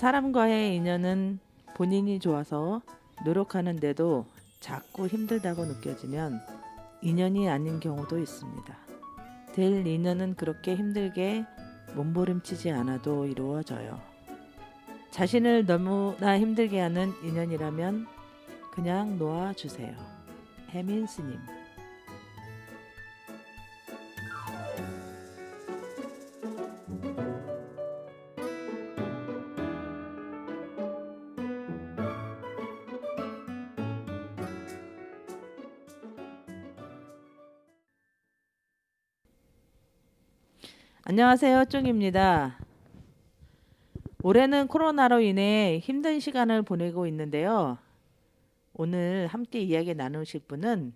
사람과의 인연은 본인이 좋아서 노력하는데도 자꾸 힘들다고 느껴지면 인연이 아닌 경우도 있습니다. 될 인연은 그렇게 힘들게 몸부림치지 않아도 이루어져요. 자신을 너무나 힘들게 하는 인연이라면 그냥 놓아주세요. 혜민 스님. 안녕하세요, 쫑입니다. 올해는 코로나로 인해 힘든 시간을 보내고 있는데요. 오늘 함께 이야기 나누실 분은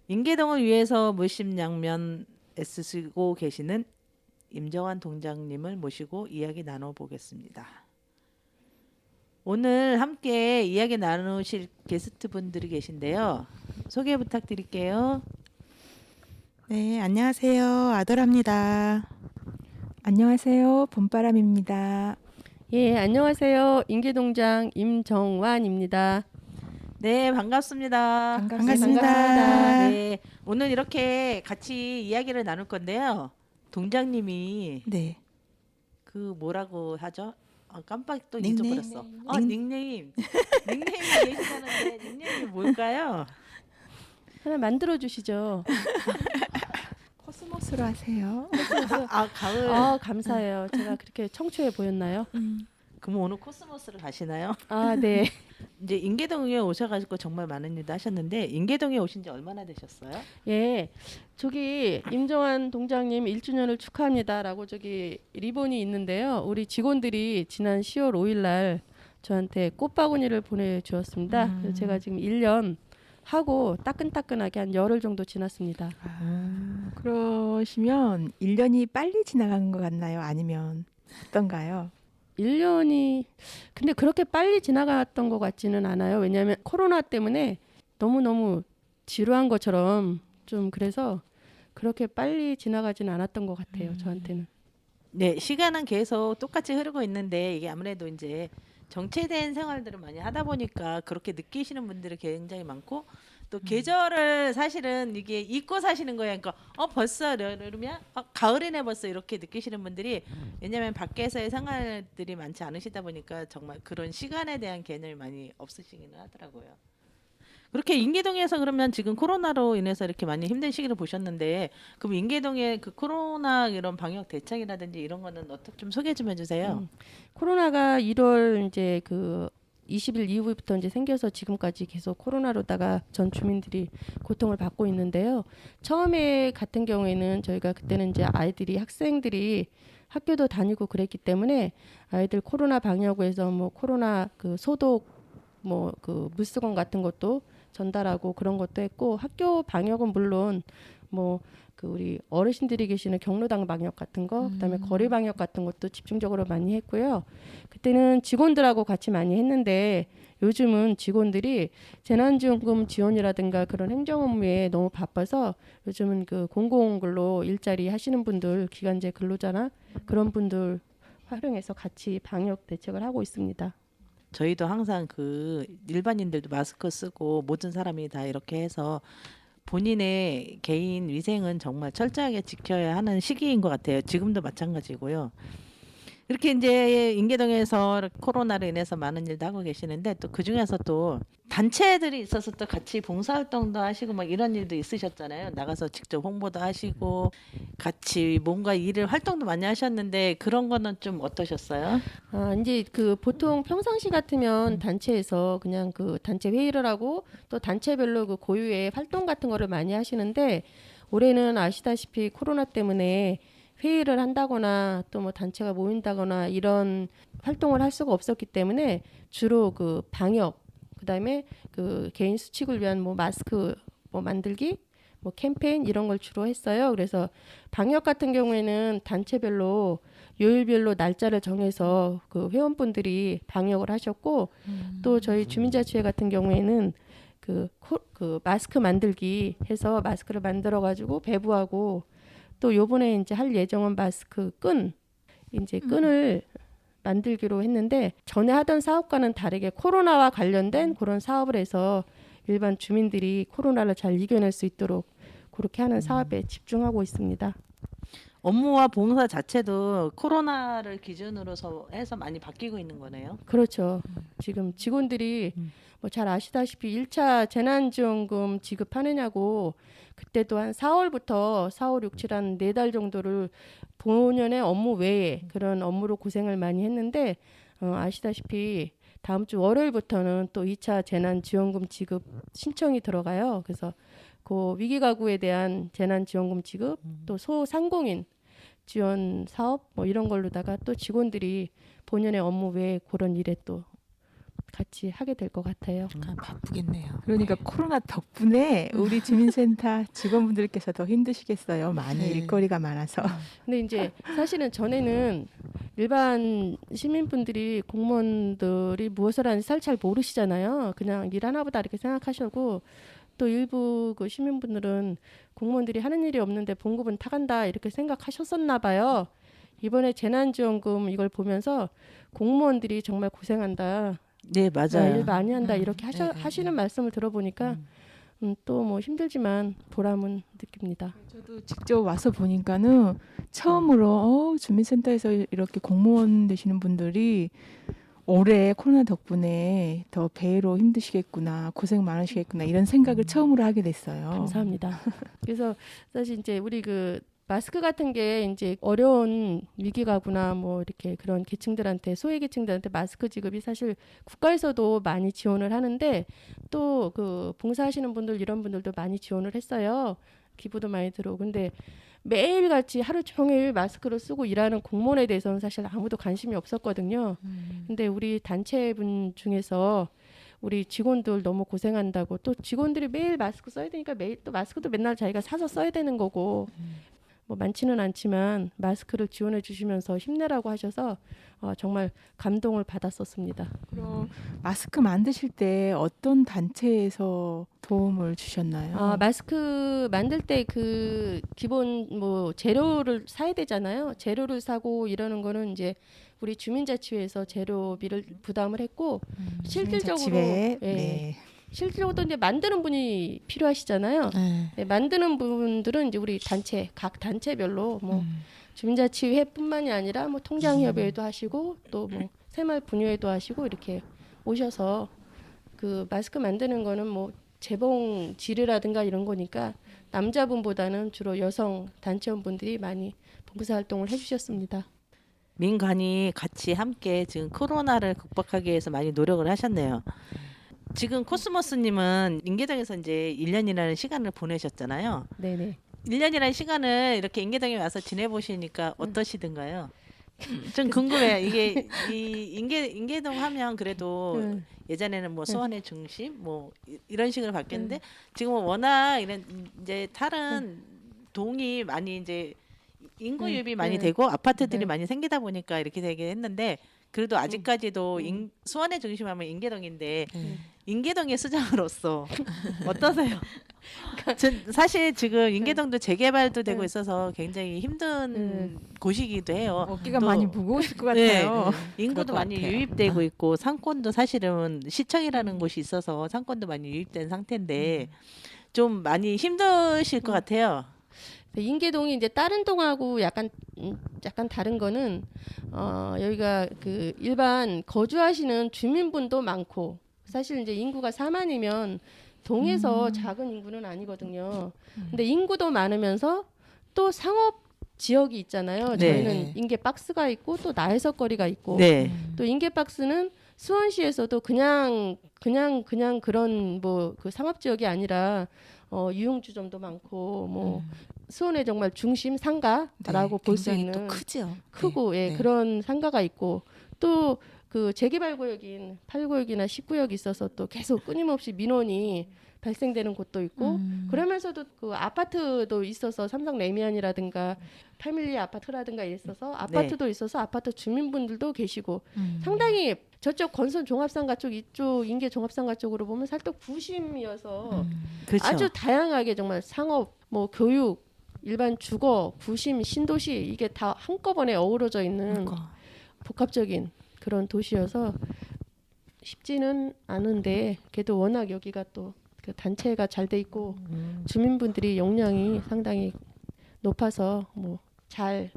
인계동을 위해서 물심양면 애쓰시고 계시는 임정환 동장님을 모시고 이야기 나눠보겠습니다. 오늘 함께 이야기 나누실 게스트분들이 계신데요. 소개 부탁드릴게요. 네, 안녕하세요. 아돌합니다. 안녕하세요. 봄바람입니다. 예, 안녕하세요. 인계동장 임정환입니다. 네, 반갑습니다. 반갑습니다. 네, 오늘 이렇게 같이 이야기를 나눌 건데요. 동장님이 네, 그 뭐라고 하죠? 깜빡 또 닉네임. 잊어버렸어. 닉네임. 닉네임이 계시다는데 닉네임이 뭘까요? 하나 만들어 주시죠. 코스모스로 하세요. 가을. 감사해요. 제가 그렇게 청초해 보였나요? 그럼 오늘 코스모스를 가시나요? 아, 네. 이제 인계동에 오셔가지고 정말 많은 일도 하셨는데 인계동에 오신 지 얼마나 되셨어요? 예. 저기 임정환 동장님 1주년을 축하합니다라고 저기 리본이 있는데요. 우리 직원들이 지난 10월 5일 날 저한테 꽃바구니를 보내 주었습니다. 그래서 제가 지금 1년 하고 따끈따끈하게 한 열흘 정도 지났습니다. 그러시면 1년이 빨리 지나간 것 같나요? 아니면 어떤가요? 1년이 근데 그렇게 빨리 지나갔던 것 같지는 않아요. 왜냐하면 코로나 때문에 너무너무 지루한 것처럼 좀 그래서 그렇게 빨리 지나가지는 않았던 것 같아요. 저한테는. 네, 시간은 계속 똑같이 흐르고 있는데 이게 아무래도 이제 정체된 생활들을 많이 하다 보니까 그렇게 느끼시는 분들이 굉장히 많고 또 계절을 사실은 이게 잊고 사시는 거예요. 그러니까 벌써 이러면 가을이네 벌써 이렇게 느끼시는 분들이 왜냐하면 밖에서의 생활들이 많지 않으시다 보니까 정말 그런 시간에 대한 개념이 많이 없으시기는 하더라고요. 그렇게 인계동에서 그러면 지금 코로나로 인해서 이렇게 많이 힘든 시기를 보셨는데 그럼 인계동의 그 코로나 이런 방역 대책이라든지 이런 거는 어떻게 좀 소개 좀 해주세요. 코로나가 1월 이제 그 20일 이후부터 이제 생겨서 지금까지 계속 코로나로다가 전 주민들이 고통을 받고 있는데요. 처음에 같은 경우에는 저희가 그때는 이제 아이들이 학생들이 학교도 다니고 그랬기 때문에 아이들 코로나 방역에서 뭐 코로나 그 소독 뭐 그 물수건 같은 것도 전달하고 그런 것도 했고 학교 방역은 물론 뭐 그 우리 어르신들이 계시는 경로당 방역 같은 거 그다음에 거리 방역 같은 것도 집중적으로 많이 했고요. 그때는 직원들하고 같이 많이 했는데 요즘은 직원들이 재난지원금 지원이라든가 그런 행정 업무에 너무 바빠서 요즘은 그 공공근로 일자리 하시는 분들 기간제 근로자나 그런 분들 활용해서 같이 방역 대책을 하고 있습니다. 저희도 항상 그 일반인들도 마스크 쓰고 모든 사람이 다 이렇게 해서 본인의 개인 위생은 정말 철저하게 지켜야 하는 시기인 것 같아요. 지금도 마찬가지고요. 이렇게 이제 인계동에서 코로나로 인해서 많은 일도 하고 계시는데 또 그중에서 또 단체들이 있어서 또 같이 봉사활동도 하시고 막 이런 일도 있으셨잖아요. 나가서 직접 홍보도 하시고 같이 뭔가 일을 활동도 많이 하셨는데 그런 거는 좀 어떠셨어요? 이제 그 보통 평상시 같으면 단체에서 그냥 그 단체 회의를 하고 또 단체별로 그 고유의 활동 같은 거를 많이 하시는데 올해는 아시다시피 코로나 때문에 회의를 한다거나 또 뭐 단체가 모인다거나 이런 활동을 할 수가 없었기 때문에 주로 그 방역 그다음에 그 개인 수칙을 위한 뭐 마스크 뭐 만들기 뭐 캠페인 이런 걸 주로 했어요. 그래서 방역 같은 경우에는 단체별로 요일별로 날짜를 정해서 그 회원분들이 방역을 하셨고 또 저희 주민자치회 같은 경우에는 그 마스크 만들기 해서 마스크를 만들어 가지고 배부하고 또 요번에 이제 할 예정은 마스크 끈 이제 끈을 만들기로 했는데 전에 하던 사업과는 다르게 코로나와 관련된 그런 사업을 해서 일반 주민들이 코로나를 잘 이겨낼 수 있도록 그렇게 하는 사업에 집중하고 있습니다. 업무와 봉사 자체도 코로나를 기준으로 해서 많이 바뀌고 있는 거네요. 그렇죠. 지금 직원들이 뭐 잘 아시다시피 1차 재난지원금 지급하느냐고 그때도 한 4월부터 4, 5, 6, 7 한 4달 정도를 본연의 업무 외에 그런 업무로 고생을 많이 했는데 아시다시피 다음 주 월요일부터는 또 2차 재난지원금 지급 신청이 들어가요. 그래서 그 위기가구에 대한 재난지원금 지급 또 소상공인 지원 사업 뭐 이런 걸로다가 또 직원들이 본연의 업무 외에 그런 일에 또 같이 하게 될 것 같아요. 바쁘겠네요. 그러니까 코로나 덕분에 우리 주민센터 직원분들께서 더 힘드시겠어요. 많이 네. 일거리가 많아서. 근데 이제 사실은 전에는 일반 시민분들이 공무원들이 무엇을 하는지 잘 모르시잖아요. 그냥 일 하나보다 이렇게 생각하시고 또 일부 그 시민분들은 공무원들이 하는 일이 없는데 봉급은 타간다 이렇게 생각하셨었나 봐요. 이번에 재난지원금 이걸 보면서 공무원들이 정말 고생한다. 네, 맞아요. 일 많이 한다 이렇게 네, 네, 하시는 말씀을 들어보니까 또 뭐 힘들지만 보람은 느낍니다. 저도 직접 와서 보니까는 처음으로 주민센터에서 이렇게 공무원 되시는 분들이 올해 코로나 덕분에 더 배로 힘드시겠구나, 고생 많으시겠구나 이런 생각을 처음으로 하게 됐어요. 감사합니다. 그래서 사실 이제 우리 그 마스크 같은 게 이제 어려운 위기가구나 뭐 이렇게 그런 계층들한테 소외 계층들한테 마스크 지급이 사실 국가에서도 많이 지원을 하는데 또 그 봉사하시는 분들 이런 분들도 많이 지원을 했어요. 기부도 많이 들어오고 근데 매일같이 하루 종일 마스크를 쓰고 일하는 공무원에 대해서는 사실 아무도 관심이 없었거든요. 근데 우리 단체분 중에서 우리 직원들 너무 고생한다고 또 직원들이 매일 마스크 써야 되니까 매일 또 마스크도 맨날 자기가 사서 써야 되는 거고 뭐 많지는 않지만 마스크를 지원해 주시면서 힘내라고 하셔서 정말 감동을 받았었습니다. 그럼 마스크 만드실 때 어떤 단체에서 도움을 주셨나요? 마스크 만들 때 그 기본 뭐 재료를 사야 되잖아요. 재료를 사고 이러는 거는 이제 우리 주민자치회에서 재료비를 부담을 했고 실질적으로 주민자치회, 예, 네. 실질적으로 이제 만드는 분이 필요하시잖아요. 네. 네, 만드는 분들은 이제 우리 단체 각 단체별로 뭐 주민자치회뿐만이 아니라 뭐 통장협의회도 하시고 또 뭐 새마을분유회도 하시고 이렇게 오셔서 그 마스크 만드는 거는 뭐 재봉 지르라든가 이런 거니까 남자분보다는 주로 여성 단체원분들이 많이 봉사활동을 해주셨습니다. 민간이 같이 함께 지금 코로나를 극복하기 위해서 많이 노력을 하셨네요. 지금 코스모스님은 인계동에서 이제 1년이라는 시간을 보내셨잖아요. 네네. 1년이라는 시간을 이렇게 인계동에 와서 지내보시니까 어떠시던가요? 좀 궁금해요. 이게 이 인계동 하면 그래도 예전에는 뭐 수원의 중심 뭐 이런 식으로 바뀌었는데 지금은 워낙 이런 이제 다른 동이 많이 이제 인구 유입이 많이 되고 아파트들이 많이 생기다 보니까 이렇게 되게 했는데 그래도 아직까지도 수원의 중심하면 인계동인데 인계동의 수장으로서 어떠세요? 사실 지금 인계동도 재개발도 되고 있어서 굉장히 힘든 곳이기도 해요. 어깨가 또 많이 무거우실 것 네, 같아요. 인구도 것 많이 같아요. 유입되고 있고 상권도 사실은 시청이라는 곳이 있어서 상권도 많이 유입된 상태인데 좀 많이 힘드실 것 같아요. 인계동이 이제 다른 동하고 약간 다른 거는 여기가 그 일반 거주하시는 주민분도 많고 사실 이제 인구가 4만이면 동에서 작은 인구는 아니거든요. 근데 인구도 많으면서 또 상업 지역이 있잖아요. 네. 저희는 인계 박스가 있고 또 나해석 거리가 있고 네. 또 인계 박스는 수원시에서도 그냥 그런 뭐 그 상업 지역이 아니라 유흥주점도 많고 뭐 수원의 정말 중심 상가라고 볼 수 굉장히 있는 또 크죠. 크고 예, 네. 그런 상가가 있고 또 그 재개발 구역인 8구역이나 10구역이 있어서 또 계속 끊임없이 민원이 발생되는 곳도 있고 그러면서도 그 아파트도 있어서 삼성 레미안이라든가 패밀리 아파트라든가 있어서 아파트도 있어서 아파트 주민분들도 계시고 상당히 저쪽 건선 종합상가 쪽 이쪽 인계 종합상가 쪽으로 보면 살짝 구심이어서 그렇죠. 아주 다양하게 정말 상업 뭐 교육 일반 주거 구심 신도시 이게 다 한꺼번에 어우러져 있는 복합적인 그런 도시여서 쉽지는 않은데 그래도 워낙 여기가 또 그 단체가 잘 돼 있고 주민분들이 역량이 상당히 높아서 뭐 잘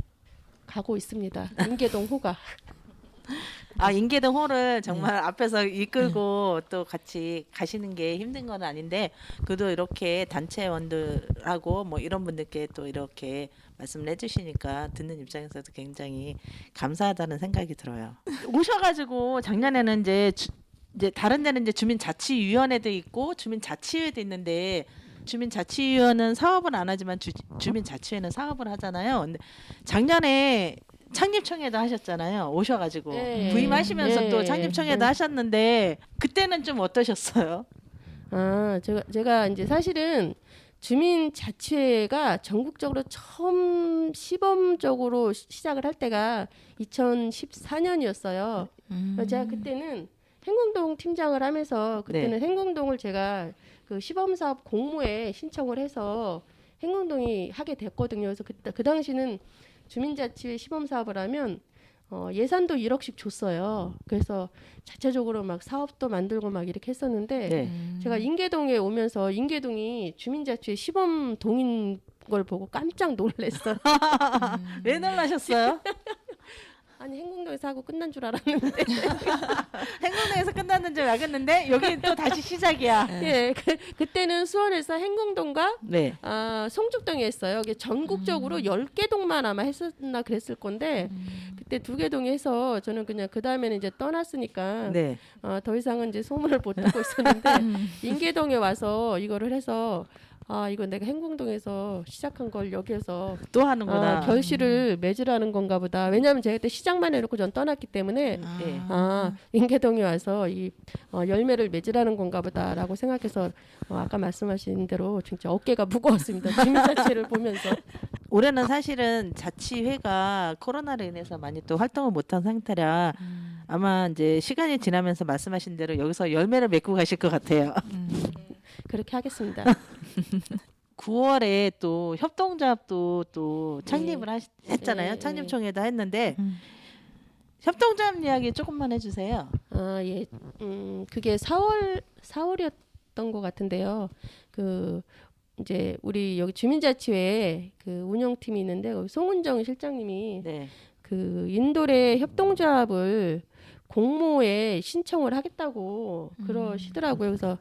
가고 있습니다. 인계동 호가. 아, 인계동 홀을 정말 앞에서 이끌고 또 같이 가시는 게 힘든 건 아닌데 그래도 이렇게 단체원들하고 뭐 이런 분들께 또 이렇게 말씀을 해주시니까 듣는 입장에서도 굉장히 감사하다는 생각이 들어요. 오셔가지고 작년에는 이제 다른 데는 이제 주민자치위원회도 있고 주민자치회도 있는데 주민자치위원은 사업은 안 하지만 주민자치회는 사업을 하잖아요. 근데 작년에 창립청회도 하셨잖아요. 오셔가지고 네. 부임하시면서 네. 또 창립청회도 네. 하셨는데 그때는 좀 어떠셨어요? 아, 제가 이제 사실은 주민자치회가 전국적으로 처음 시범적으로 시작을 할 때가 2014년이었어요. 제가 그때는 행궁동 팀장을 하면서 그때는 행궁동을 제가 그 시범사업 공모에 신청을 해서 행궁동이 하게 됐거든요. 그래서 그 당시는 주민자치회 시범사업을 하면 예산도 1억씩 줬어요. 그래서 자체적으로 막 사업도 만들고 막 이렇게 했었는데 네. 제가 인계동에 오면서 인계동이 주민자치회 시범동인 걸 보고 깜짝 놀랐어요. 왜 놀라셨어요? 아니 행궁동에서 하고 끝난 줄 알았는데 행궁동에서 끝났는 줄 알겠는데 여기 또 다시 시작이야. 예, 그때는 수원에서 행궁동과 네. 송죽동에 했어요. 이게 전국적으로 10개 동만 아마 했었나 그랬을 건데 그때 2개 동에 해서 저는 그냥 그 다음에는 이제 떠났으니까 네. 더 이상은 이제 소문을 못 듣고 있었는데 인계동에 와서 이거를 해서 이건 내가 행궁동에서 시작한 걸 여기에서 또 하는구나. 결실을 맺으라는 건가 보다. 왜냐하면 제가 그때 시작만 해놓고 전 떠났기 때문에 네. 인계동에 와서 이 열매를 맺으라는 건가 보다라고 생각해서 아까 말씀하신 대로 진짜 어깨가 무거웠습니다. 주민자치를 보면서. 올해는 사실은 자치회가 코로나로 인해서 많이 또 활동을 못한 상태라 아마 이제 시간이 지나면서 말씀하신 대로 여기서 열매를 맺고 가실 것 같아요. 그렇게 하겠습니다. 9월에 또 협동조합도 또 창립을 했잖아요. 네. 창립총회도 했는데 협동조합 이야기 조금만 해주세요. 예. 그게 4월이었던 것 같은데요. 그 이제 우리 여기 주민자치회 그 운영팀이 있는데 거기 송은정 실장님이 네. 그 인도래 협동조합을 공모에 신청을 하겠다고 그러시더라고요. 그래서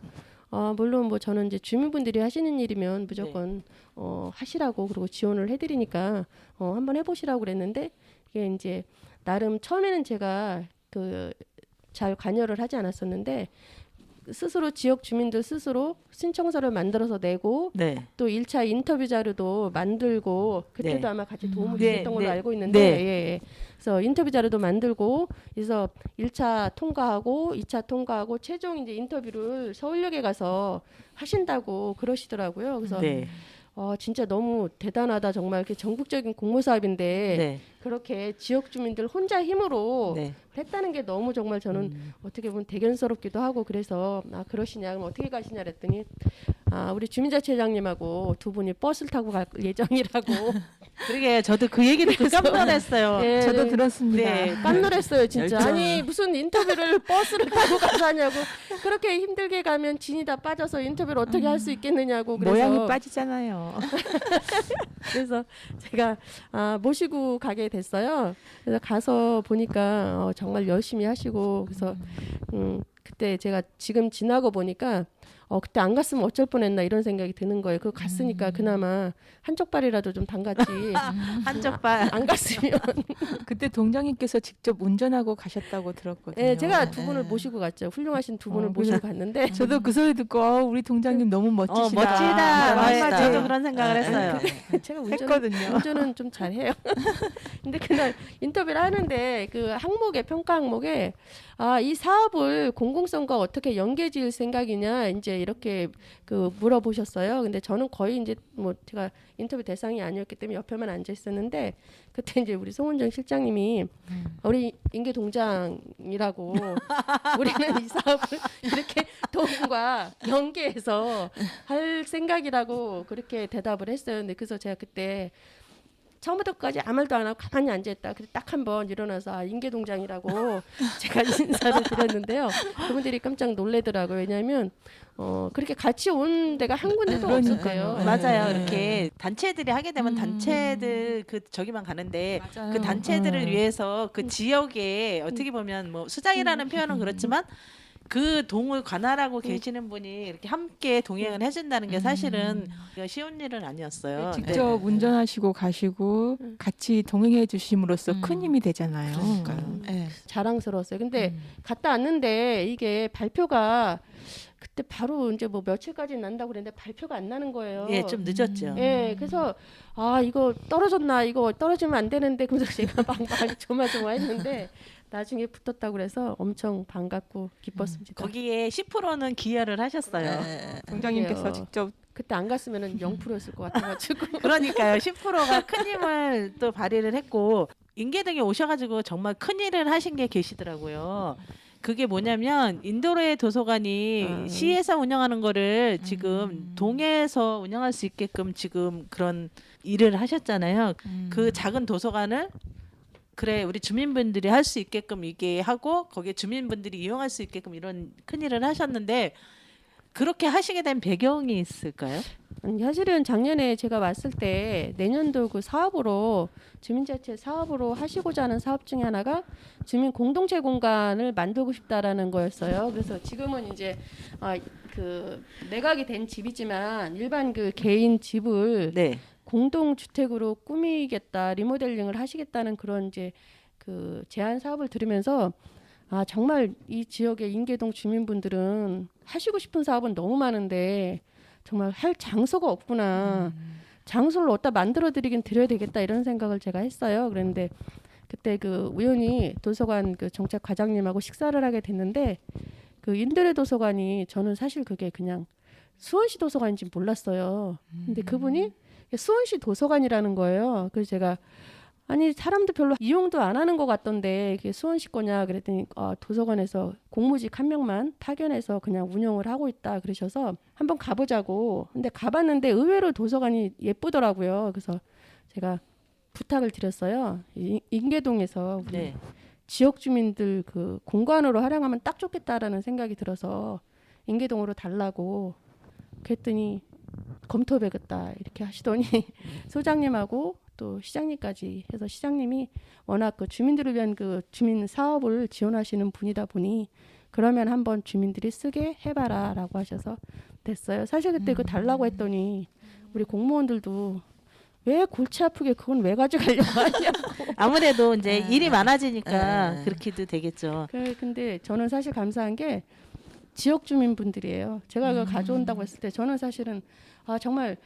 물론 뭐 저는 이제 주민분들이 하시는 일이면 무조건 하시라고 그리고 지원을 해드리니까 한번 해보시라고 그랬는데 이게 이제 나름 처음에는 제가 그 잘 관여를 하지 않았었는데 스스로 지역 주민들 스스로 신청서를 만들어서 내고 네. 또 1차 인터뷰 자료도 만들고 그때도 네. 아마 같이 도움을 네, 주셨던 걸로 네. 알고 있는데 네. 예. 그래서 인터뷰 자료도 만들고 그래서 1차 통과하고 2차 통과하고 최종 이제 인터뷰를 서울역에 가서 하신다고 그러시더라고요. 그래서 네. 진짜 너무 대단하다 정말 이렇게 전국적인 공모 사업인데 네. 그렇게 지역 주민들 혼자 힘으로 네. 했다는 게 너무 정말 저는 어떻게 보면 대견스럽기도 하고 그래서 그러시냐 그럼 어떻게 가시냐 그랬더니 우리 주민자치회장님하고 두 분이 버스를 타고 갈 예정이라고. 그러게 저도 그 얘기 듣고 깜짝 놀랐어요. 예, 저도 들었습니다. 네. 깜놀했어요 진짜. 열정. 아니 무슨 인터뷰를 버스를 타고 가서 하냐고. 그렇게 힘들게 가면 진이 다 빠져서 인터뷰를 어떻게 할 수 있겠느냐고. 그래서 모양이 빠지잖아요. 그래서 제가 모시고 가게 됐어요. 그래서 가서 보니까 정말 열심히 하시고 그래서 그때 제가 지금 지나고 보니까 그때 안 갔으면 어쩔 뻔했나 이런 생각이 드는 거예요. 그거 갔으니까 그나마 한쪽 발이라도 좀 담갔지. 한쪽 발. 안 갔으면. 그때 동장님께서 직접 운전하고 가셨다고 들었거든요. 네, 제가 두 분을 모시고 갔죠. 훌륭하신 두 분을 모시고 갔는데. 저도 그 소리 듣고 우리 동장님 너무 멋지시다. 멋지다. 멋있다. 저도 그런 생각을 했어요. 제가 했거든요. 운전은 좀 잘해요. 근데 그날 인터뷰를 하는데 그 항목에 평가 항목에 이 사업을 공공성과 어떻게 연계지을 생각이냐 이제 이렇게 그 물어보셨어요. 근데 저는 거의 이제 뭐 제가 인터뷰 대상이 아니었기 때문에 옆에만 앉아 있었는데 그때 이제 우리 송은정 실장님이 우리 인계 동장이라고 우리는 이 사업을 이렇게 돈과 연계해서 할 생각이라고 그렇게 대답을 했어요. 근데 그래서 제가 그때 처음부터까지 아무 말도 안 하고 가만히 앉아있다. 그래 딱 한 번 일어나서 인계동장이라고 제가 인사를 드렸는데요. 그분들이 깜짝 놀래더라고요. 왜냐하면 그렇게 같이 온 데가 한 군데도 없었대요. 맞아요. 이렇게 단체들이 하게 되면 단체들 그 저기만 가는데 그 단체들을 위해서 그 지역에 어떻게 보면 뭐 수장이라는 표현은 그렇지만 그 동을 관할하고 계시는 분이 이렇게 함께 동행을 해준다는 게 사실은 쉬운 일은 아니었어요. 직접 운전하시고 가시고 같이 동행해 주심으로써 큰 힘이 되잖아요. 그러니까요. 네. 자랑스러웠어요. 근데 갔다 왔는데 이게 발표가 그때 바로 이제 뭐 며칠까지 난다고 그랬는데 발표가 안 나는 거예요. 예, 좀 늦었죠. 예, 그래서 이거 떨어졌나 이거 떨어지면 안 되는데 그래서 제가 막 조마조마했는데 나중에 붙었다고 그래서 엄청 반갑고 기뻤습니다. 거기에 10%는 기여를 하셨어요. 동장님께서 그래요. 직접 그때 안 갔으면은 0%였을 것 같아가지고. 그러니까요. 10%가 큰 힘을 또 발휘를 했고 인계동에 오셔가지고 정말 큰 일을 하신 게 계시더라고요. 그게 뭐냐면 인도로의 도서관이 시에서 운영하는 거를 지금 동에서 운영할 수 있게끔 지금 그런 일을 하셨잖아요. 그 작은 도서관을 그래 우리 주민분들이 할 수 있게끔 이게 하고 거기에 주민분들이 이용할 수 있게끔 이런 큰 일을 하셨는데 그렇게 하시게 된 배경이 있을까요? 사실은 작년에 제가 왔을 때 내년도 그 사업으로 주민자치 사업으로 하시고자 하는 사업 중에 하나가 주민 공동체 공간을 만들고 싶다라는 거였어요. 그래서 지금은 이제 그 매각이 된 집이지만 일반 그 개인 집을 네. 공동 주택으로 꾸미겠다, 리모델링을 하시겠다는 그런 이제 그 제안 사업을 들으면서 정말 이 지역의 인계동 주민분들은 하시고 싶은 사업은 너무 많은데 정말 할 장소가 없구나. 장소를 어디다 만들어 드리긴 드려야 되겠다 이런 생각을 제가 했어요. 그런데 그때 그 우연히 도서관 그 정책 과장님하고 식사를 하게 됐는데 그 인도의 도서관이 저는 사실 그게 그냥 수원시 도서관인지 몰랐어요. 근데 그분이 수원시 도서관이라는 거예요. 그래서 제가 아니 사람도 별로 이용도 안 하는 것 같던데 그게 수원시 거냐 그랬더니 도서관에서 공무직 한 명만 파견해서 그냥 운영을 하고 있다 그러셔서 한번 가보자고. 근데 가봤는데 의외로 도서관이 예쁘더라고요. 그래서 제가 부탁을 드렸어요. 인계동에서 우리 네. 지역 주민들 그 공간으로 활용하면 딱 좋겠다라는 생각이 들어서 인계동으로 달라고 그랬더니 검토해보겠다 이렇게 하시더니 소장님하고 또 시장님까지 해서 시장님이 워낙 그 주민들을 위한 그 주민 사업을 지원하시는 분이다 보니 그러면 한번 주민들이 쓰게 해봐라라고 하셔서 됐어요. 사실 그때 그 달라고 했더니 우리 공무원들도 왜 골치 아프게 그건 왜 가져가려고 하냐고. 아무래도 이제 일이 많아지니까 그렇게도 되겠죠. 근데 저는 사실 감사한 게 지역 주민분들이에요. 제가 그걸 가져온다고 했을 때 저는 사실은 정말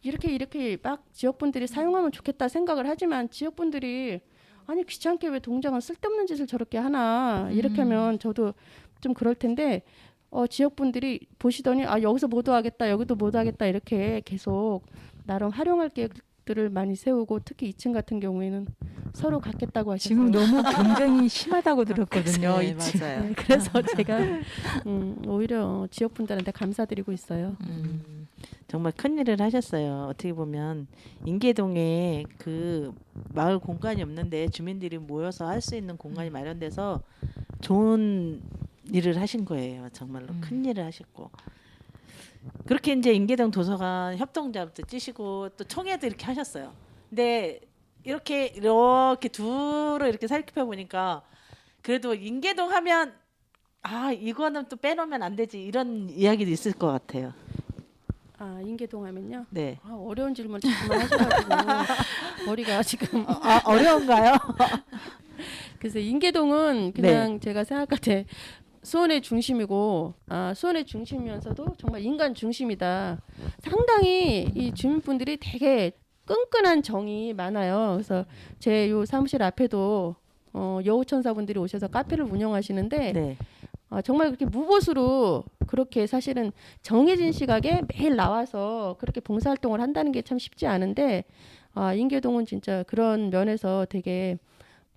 이렇게 막 지역분들이 사용하면 좋겠다 생각을 하지만 지역분들이 아니 귀찮게 왜 동장은 쓸데없는 짓을 저렇게 하나 이렇게 하면 저도 좀 그럴 텐데 지역분들이 보시더니 여기서 못 하겠다 여기도 못 하겠다 이렇게 계속 나름 활용할 계획들을 많이 세우고 특히 2층 같은 경우에는 서로 갖겠다고 하셔서 지금 너무 경쟁이 심하다고 들었거든요. 네, 이 층. 맞아요. 그래서 제가 오히려 지역분들한테 감사드리고 있어요. 정말 큰 일을 하셨어요. 어떻게 보면 인계동에 그 마을 공간이 없는데 주민들이 모여서 할 수 있는 공간이 마련돼서 좋은 일을 하신 거예요. 정말로 큰 일을 하셨고 그렇게 이제 인계동 도서관 협동조합도 찌시고 또 총회도 이렇게 하셨어요. 근데 이렇게 두루 이렇게 살펴보니까 그래도 인계동 하면 이거는 또 빼놓으면 안 되지 이런 이야기도 있을 것 같아요. 인계동 하면요. 네. 어려운 질문 정말 하셔가지고 머리가 지금 어려운가요? 그래서 인계동은 그냥 제가 생각할 때 수원의 중심이고 수원의 중심이면서도 정말 인간 중심이다. 상당히 이 주민분들이 되게 끈끈한 정이 많아요. 그래서 제 요 사무실 앞에도 여우천사분들이 오셔서 카페를 운영하시는데 네. 정말 그렇게 무보수로 그렇게 사실은 정해진 시각에 매일 나와서 그렇게 봉사활동을 한다는 게 참 쉽지 않은데 인계동은 진짜 그런 면에서 되게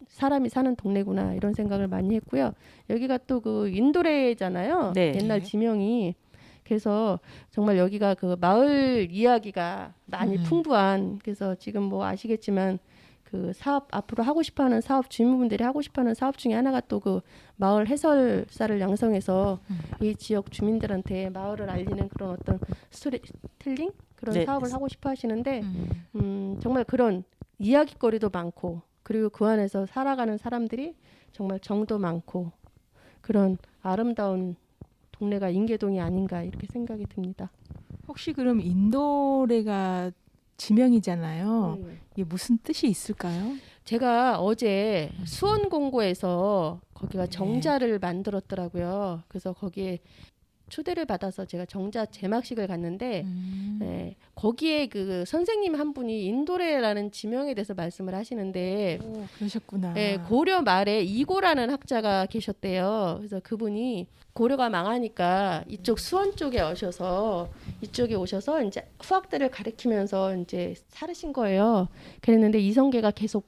사람이 사는 동네구나 이런 생각을 많이 했고요. 여기가 또 그 인도래잖아요. 네. 옛날 지명이. 그래서 정말 여기가 그 마을 이야기가 많이 풍부한, 그래서 지금 뭐 아시겠지만 그 사업 앞으로 하고 싶어하는 사업, 주민분들이 하고 싶어하는 사업 중에 하나가 또 그 마을 해설사를 양성해서 이 지역 주민들한테 마을을 알리는 그런 어떤 스토리텔링 그런 네. 사업을 하고 싶어 하시는데 정말 그런 이야기거리도 많고, 그리고 그 안에서 살아가는 사람들이 정말 정도 많고 그런 아름다운 동네가 인계동이 아닌가 이렇게 생각이 듭니다. 혹시 그럼 인도래가 지명이잖아요. 이게 무슨 뜻이 있을까요? 제가 어제 수원공고에서 거기가 정자를 만들었더라고요. 그래서 거기에 초대를 받아서 제가 정자 제막식을 갔는데 네, 거기에 그 선생님 한 분이 인도래라는 지명에 대해서 말씀을 하시는데 오, 그러셨구나. 네, 고려 말에 이고라는 학자가 계셨대요. 그래서 그분이 고려가 망하니까 이쪽 수원 쪽에 오셔서 이쪽에 오셔서 이제 후학들을 가르치면서 이제 살으신 거예요. 그랬는데 이성계가 계속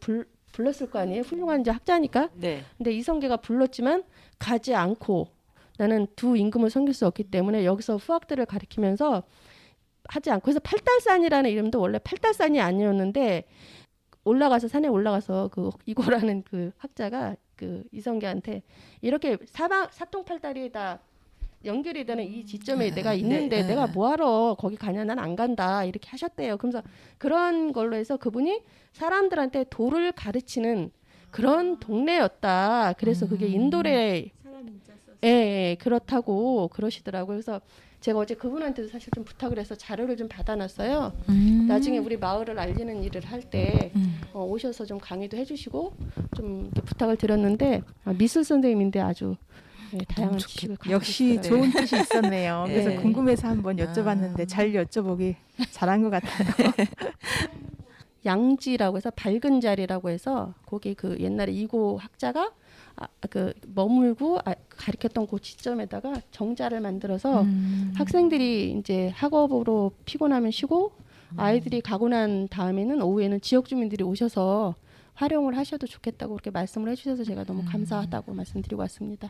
불렀을 거 아니에요. 훌륭한 이제 학자니까. 네. 근데 이성계가 불렀지만 가지 않고 나는 두 임금을 섬길 수 없기 때문에 여기서 후학들을 가르치면서 하지 않고, 그래서 팔달산이라는 이름도 원래 팔달산이 아니었는데 올라가서 산에 올라가서 그 이고라는 그 학자가 그 이성계한테 이렇게 사통팔달이 다 연결이 되는 이 지점에 내가 있는데 내가 뭐하러 거기 가냐, 난 안 간다 이렇게 하셨대요. 그러면서 그런 걸로 해서 그분이 사람들한테 도를 가르치는 그런 동네였다. 그래서 그게 인도래 예, 그렇다고 그러시더라고요. 그래서 제가 어제 그분한테도 사실 좀 부탁을 해서 자료를 좀 받아놨어요. 나중에 우리 마을을 알리는 일을 할 때 오셔서 좀 강의도 해주시고 좀 이렇게 부탁을 드렸는데 미술 선생님인데 아주 다양한 지식을 가지고 역시 계시더라고요. 좋은 뜻이 있었네요. 그래서 네. 궁금해서 한번 여쭤봤는데 잘 여쭤보기 잘한 것 같아요. 양지라고 해서 밝은 자리라고 해서 거기 그 옛날에 이고 학자가 그 머물고 가르쳤던 그 지점에다가 정자를 만들어서 학생들이 이제 학업으로 피곤하면 쉬고 아이들이 가고 난 다음에는 오후에는 지역 주민들이 오셔서 활용을 하셔도 좋겠다고 그렇게 말씀을 해주셔서 제가 너무 감사하다고 말씀드리고 왔습니다.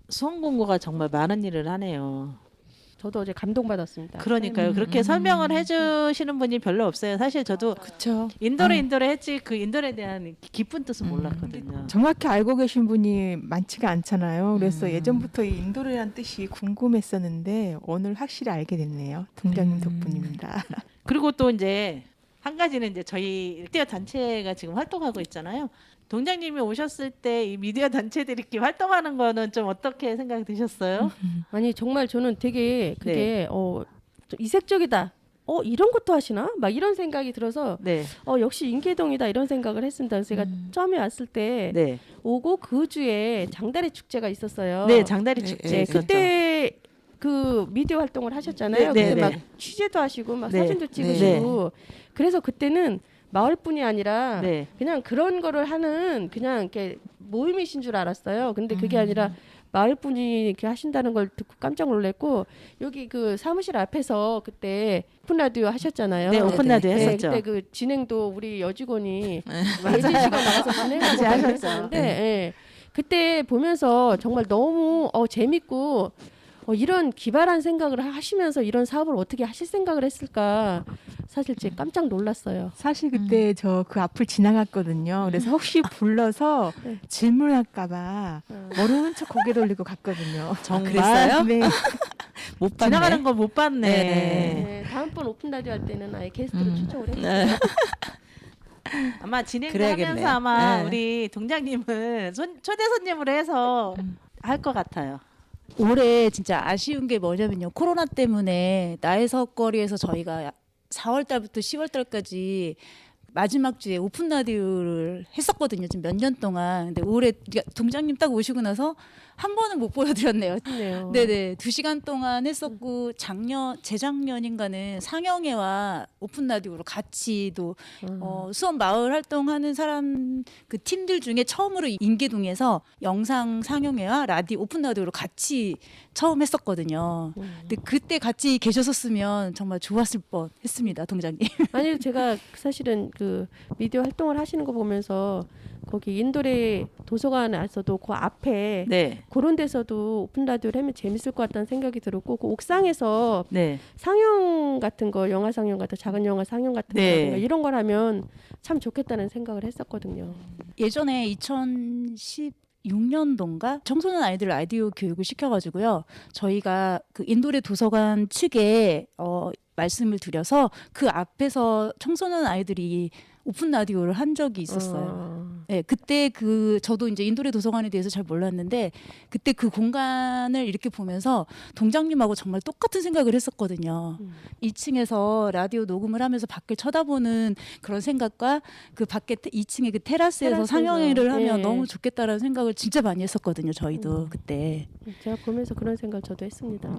수원공고가 정말 많은 일을 하네요. 저도 어제 감동받았습니다. 그러니까요. 그렇게 설명을 해주시는 분이 별로 없어요. 사실 저도 그렇죠. 인도래 했지 그 인도래에 대한 깊은 뜻은 몰랐거든요. 정확히 알고 계신 분이 많지가 않잖아요. 그래서 예전부터 이 인도래란 뜻이 궁금했었는데 오늘 확실히 알게 됐네요. 동장님 덕분입니다. 그리고 또 이제 한 가지는 이제 저희 미디어 단체가 지금 활동하고 있잖아요. 동장님이 오셨을 때 이 미디어 단체들이 이렇게 활동하는 거는 좀 어떻게 생각 드셨어요? 아니 정말 저는 되게 그게 좀 이색적이다. 이런 것도 하시나? 막 이런 생각이 들어서 네, 역시 인계동이다 이런 생각을 했습니다. 그래서 제가 처음에 왔을 때 네, 오고 그 주에 장다리 축제가 있었어요. 네, 장다리 네, 축제 네, 있었죠. 그때 그 미디어 활동을 하셨잖아요. 네, 네, 그때 막 네. 취재도 하시고 막 네. 사진도 찍으시고 그래서 그때는 마을뿐이 아니라 네, 그냥 그런 거를 하는 그냥 이렇게 모임이신 줄 알았어요. 근데 그게 아니라 마을분이 이렇게 하신다는 걸 듣고 깜짝 놀랐고, 여기 그 사무실 앞에서 그때 오픈 라디오 하셨잖아요. 네, 오픈 라디오 네, 했었죠. 그때 그 진행도 우리 여직원이 예진 씨가 나가서 진행하고 하셨죠. 하셨는데 예. 그때 보면서 정말 너무 재밌고 이런 기발한 생각을 하시면서 이런 사업을 어떻게 하실 생각을 했을까 사실 제가 깜짝 놀랐어요. 사실 그때 저 그 앞을 지나갔거든요. 그래서 혹시 불러서 네. 질문할까봐 모르는 척 고개 돌리고 갔거든요. 정말 그랬어요? 네. 못 봤네. 지나가는 거 못 봤네. 네, 다음번 오픈 라디오 할 때는 아예 게스트로 초청을 해주세요. 아마 진행을 그래야겠네. 하면서 아마 네. 우리 동장님을 초대 손님으로 해서 할 것 같아요. 올해 진짜 아쉬운 게 뭐냐면요. 코로나 때문에 나해석거리에서 저희가 4월 달부터 10월 달까지 마지막 주에 오픈 라디오를 했었거든요. 지금 몇 년 동안. 근데 올해 동장님 딱 오시고 나서 한 번은 못 보여드렸네요. 네요. 네네. 2시간 동안 했었고 재작년인가는 상영회와 오픈 라디오로 같이 또 수원 마을 활동하는 사람 그 팀들 중에 처음으로 인계동에서 영상 상영회와 오픈 라디오로 같이 처음 했었거든요. 근데 그때 같이 계셨었으면 정말 좋았을 뻔했습니다, 동장님. 아니 제가 사실은 그 미디어 활동을 하시는 거 보면서 거기 인도레 도서관에서도 그 앞에 네. 그런 데서도 오픈 라디오를 하면 재밌을 것 같다는 생각이 들었고 그 옥상에서 네. 상영 같은 거 영화 상영 같은 작은 영화 상영 같은 네. 거 이런 걸 하면 참 좋겠다는 생각을 했었거든요. 예전에 2016년도인가 청소년 아이들 라디오 교육을 시켜가지고요. 저희가 그 인도레 도서관 측에 말씀을 드려서 그 앞에서 청소년 아이들이 오픈 라디오를 한 적이 있었어요. 네, 그때 저도 이제 인도레 도서관에 대해서 잘 몰랐는데 그때 그 공간을 이렇게 보면서 동장님하고 정말 똑같은 생각을 했었거든요. 2층에서 라디오 녹음을 하면서 밖을 쳐다보는 그런 생각과 그 밖에 2층의 그 테라스에서 테라스에서, 상영회를 하면 예. 너무 좋겠다라는 생각을 진짜 많이 했었거든요. 저희도 그때. 제가 보면서 그런 생각 저도 했습니다.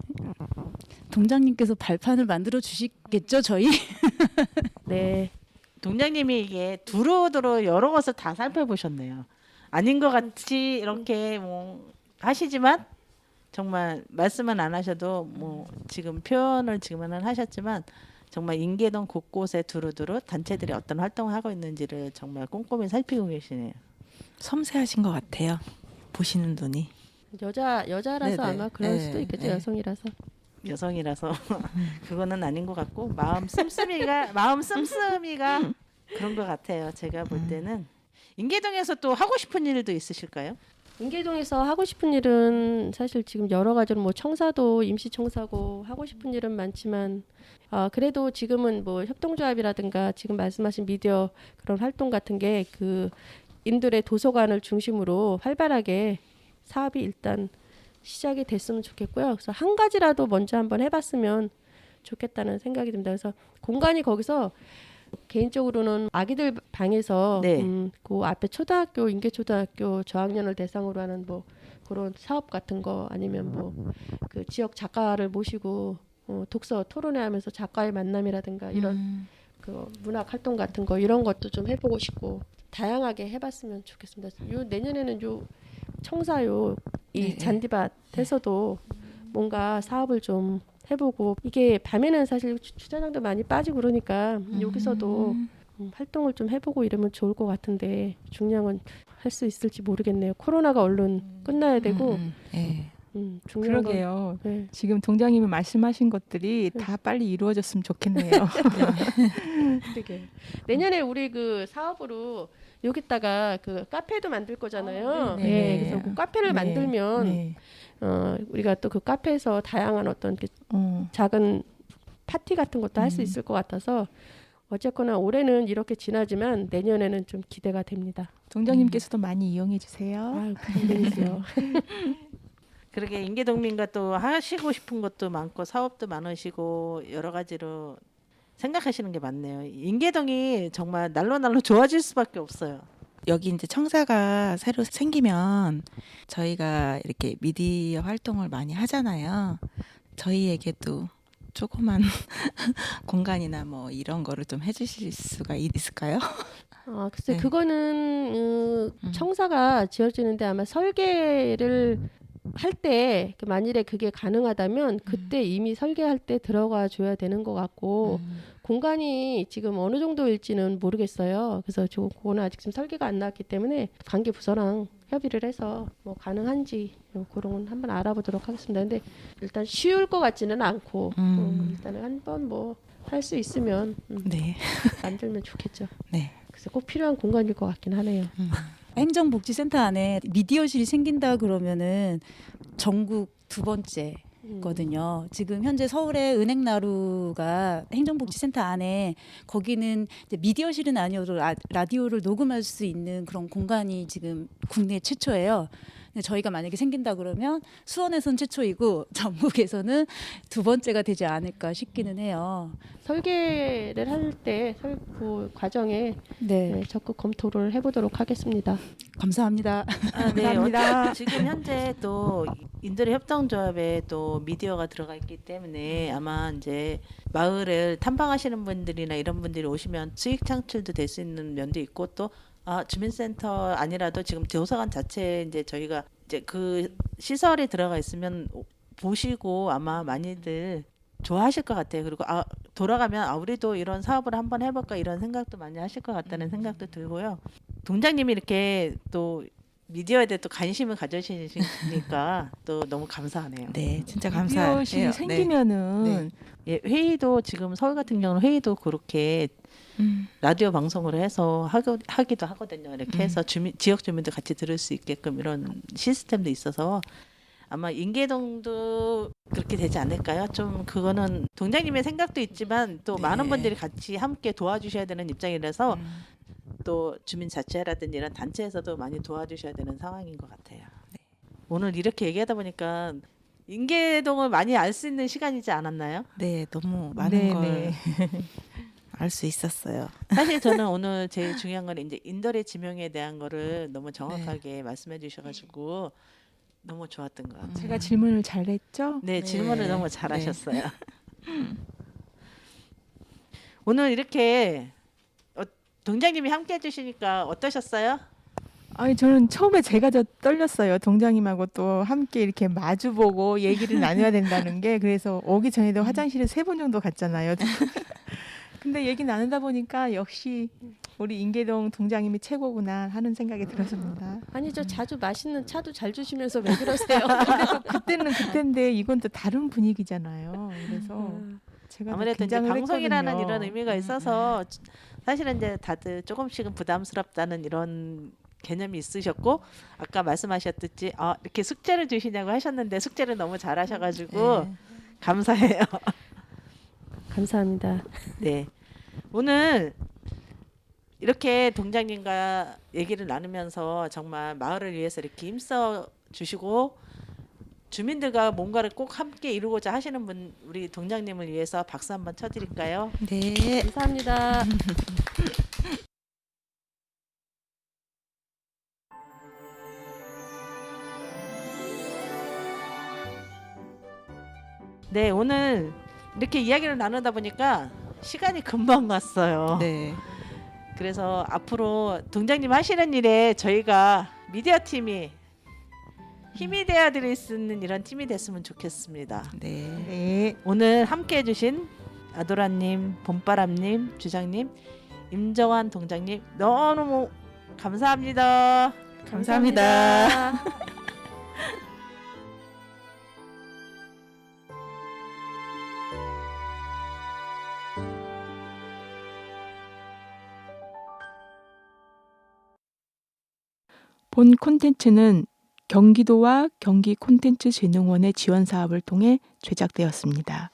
동장님께서 발판을 만들어 주시겠죠, 저희? 네. 동장님이 이게 두루두루 여러 것을 다 살펴보셨네요. 아닌 것 같이 이렇게 뭐 하시지만 정말 말씀은 안 하셔도 뭐 지금 표현을 지금은 하셨지만 정말 인계동 곳곳에 두루두루 단체들이 어떤 활동을 하고 있는지를 정말 꼼꼼히 살피고 계시네요. 섬세하신 것 같아요. 보시는 눈이. 여자라서 네네. 아마 그럴 네, 수도 있겠죠. 네. 여성이라서. 여성이라서 그거는 아닌 것 같고 마음 씀씀이가 그런 것 같아요. 제가 볼 때는 인계동에서 또 하고 싶은 일도 있으실까요? 인계동에서 하고 싶은 일은 사실 지금 여러 가지로 뭐 청사도 임시청사고 하고 싶은 일은 많지만 그래도 지금은 뭐 협동조합이라든가 지금 말씀하신 미디어 그런 활동 같은 게 그 인도의 도서관을 중심으로 활발하게 사업이 일단 시작이 됐으면 좋겠고요. 그래서 한 가지라도 먼저 한번 해봤으면 좋겠다는 생각이 듭니다. 그래서 공간이 거기서 개인적으로는 아기들 방에서 네. 그 앞에 초등학교 인계초등학교 저학년을 대상으로 하는 뭐 그런 사업 같은 거 아니면 뭐 그 지역 작가를 모시고 독서 토론회하면서 작가의 만남이라든가 이런 그 문학 활동 같은 거 이런 것도 좀 해보고 싶고 다양하게 해봤으면 좋겠습니다. 내년에는 청사요 이 네. 잔디밭에서도 뭔가 사업을 좀 해보고 이게 밤에는 사실 주차장도 많이 빠지고 그러니까 여기서도 활동을 좀 해보고 이러면 좋을 것 같은데 중량은 할 수 있을지 모르겠네요. 코로나가 얼른 끝나야 되고 네. 중요한 건 그러게요. 네. 지금 동장님이 말씀하신 것들이 다 빨리 이루어졌으면 좋겠네요. 그러게. 내년에 우리 그 사업으로 여기다가 그 카페도 만들 거잖아요. 네. 네. 그래서 그 카페를 네. 만들면 네. 우리가 또 그 카페에서 다양한 어떤 그 작은 파티 같은 것도 할 수 있을 것 같아서 어쨌거나 올해는 이렇게 지나지만 내년에는 좀 기대가 됩니다. 동장님께서도 많이 이용해 주세요. 아유, 부탁드리죠. 그러게 인계동민과 또 하시고 싶은 것도 많고 사업도 많으시고 여러 가지로 생각하시는 게 많네요. 인계동이 정말 날로 좋아질 수밖에 없어요. 여기 이제 청사가 새로 생기면 저희가 이렇게 미디어 활동을 많이 하잖아요. 저희에게도 조그만 공간이나 뭐 이런 거를 좀 해주실 수가 있을까요? 글쎄 네. 그거는 청사가 지어지는데 아마 설계를 할 때 만일에 그게 가능하다면 그때 이미 설계할 때 들어가 줘야 되는 것 같고 공간이 지금 어느 정도일지는 모르겠어요. 그래서 그거는 아직 지금 설계가 안 나왔기 때문에 관계 부서랑 협의를 해서 뭐 가능한지 그런 건 한번 알아보도록 하겠습니다. 근데 일단 쉬울 것 같지는 않고 일단은 한번 뭐 할 수 있으면 네. 만들면 좋겠죠. 네. 그래서 꼭 필요한 공간일 것 같긴 하네요. 행정복지센터 안에 미디어실이 생긴다 그러면은 전국 두 번째거든요. 지금 현재 서울의 은행나루가 행정복지센터 안에 거기는 이제 미디어실은 아니어도 라디오를 녹음할 수 있는 그런 공간이 지금 국내 최초예요. 근데 저희가 만약에 생긴다 그러면 수원에선 최초이고 전국에서는 두 번째가 되지 않을까 싶기는 해요. 설계를 할 때 그 과정에 네, 적극 검토를 해보도록 하겠습니다. 감사합니다. 네, 감사합니다. 지금 현재 또 인도레 협동조합에 또 미디어가 들어가 있기 때문에 아마 이제 마을을 탐방하시는 분들이나 이런 분들이 오시면 수익 창출도 될 수 있는 면도 있고 또 주민센터 아니라도 지금 도서관 자체에 이제 저희가 이제 그 시설이 들어가 있으면 보시고 아마 많이들 좋아하실 것 같아요. 그리고 돌아가면 우리도 이런 사업을 한번 해볼까 이런 생각도 많이 하실 것 같다는 생각도 들고요. 동장님이 이렇게 또 미디어에 대해 또 관심을 가져주시니까 또 너무 감사하네요. 네, 진짜 미디어실이 감사해요. 네. 생기면은 예, 회의도 지금 서울 같은 경우는 회의도 그렇게 라디오 방송으로 해서 하기도 하거든요. 이렇게 해서 지역 주민도 같이 들을 수 있게끔 이런 시스템도 있어서 아마 인계동도 그렇게 되지 않을까요? 좀 그거는 동장님의 생각도 있지만 또 네. 많은 분들이 같이 함께 도와주셔야 되는 입장이라서 또 주민자치회라든지 이런 단체에서도 많이 도와주셔야 되는 상황인 것 같아요. 오늘 이렇게 얘기하다 보니까 인계동을 많이 알 수 있는 시간이지 않았나요? 네, 너무 많은 네, 걸 네. 알 수 있었어요. 사실 저는 오늘 제일 중요한 건 이제 인덜의 지명에 대한 거를 너무 정확하게 말씀해 주셔가지고 너무 좋았던 것 같아요. 제가 질문을 잘했죠? 네, 네. 질문을 너무 잘하셨어요. 오늘 이렇게 동장님이 함께 해주시니까 어떠셨어요? 아니 저는 처음에 제가 더 떨렸어요. 동장님하고 또 함께 이렇게 마주보고 얘기를 나눠야 된다는 게. 그래서 오기 전에도 화장실에 3번 정도 갔잖아요. 근데 얘기 나누다 보니까 역시 우리 인계동 동장님이 최고구나 하는 생각이 들었습니다. 아니죠. 자주 맛있는 차도 잘 주시면서 왜 그러세요? 근데 또 그때는 그때인데 이건 또 다른 분위기잖아요. 그래서 제가 더 아무래도 이제 긴장을 방송이라는 했거든요. 이런 의미가 있어서 사실은 이제 다들 조금씩은 부담스럽다는 이런 개념이 있으셨고 아까 말씀하셨듯이 이렇게 숙제를 주시냐고 하셨는데 숙제를 너무 잘하셔가지고 감사해요. 감사합니다. 네, 오늘 이렇게 동장님과 얘기를 나누면서 정말 마을을 위해서 이렇게 힘써 주시고 주민들과 뭔가를 꼭 함께 이루고자 하시는 분 우리 동장님을 위해서 박수 한번 쳐드릴까요? 네. 감사합니다. 네, 오늘 이렇게 이야기를 나누다 보니까 시간이 금방 갔어요. 네. 그래서 앞으로 동장님 하시는 일에 저희가 미디어 팀이 힘이 되어 드릴 수 있는 이런 팀이 됐으면 좋겠습니다. 네. 네. 오늘 함께 해주신 아도라님, 봄바람님, 주장님, 임정환 동장님 너무 감사합니다. 감사합니다. 본 콘텐츠는 경기도와 경기콘텐츠진흥원의 지원 사업을 통해 제작되었습니다.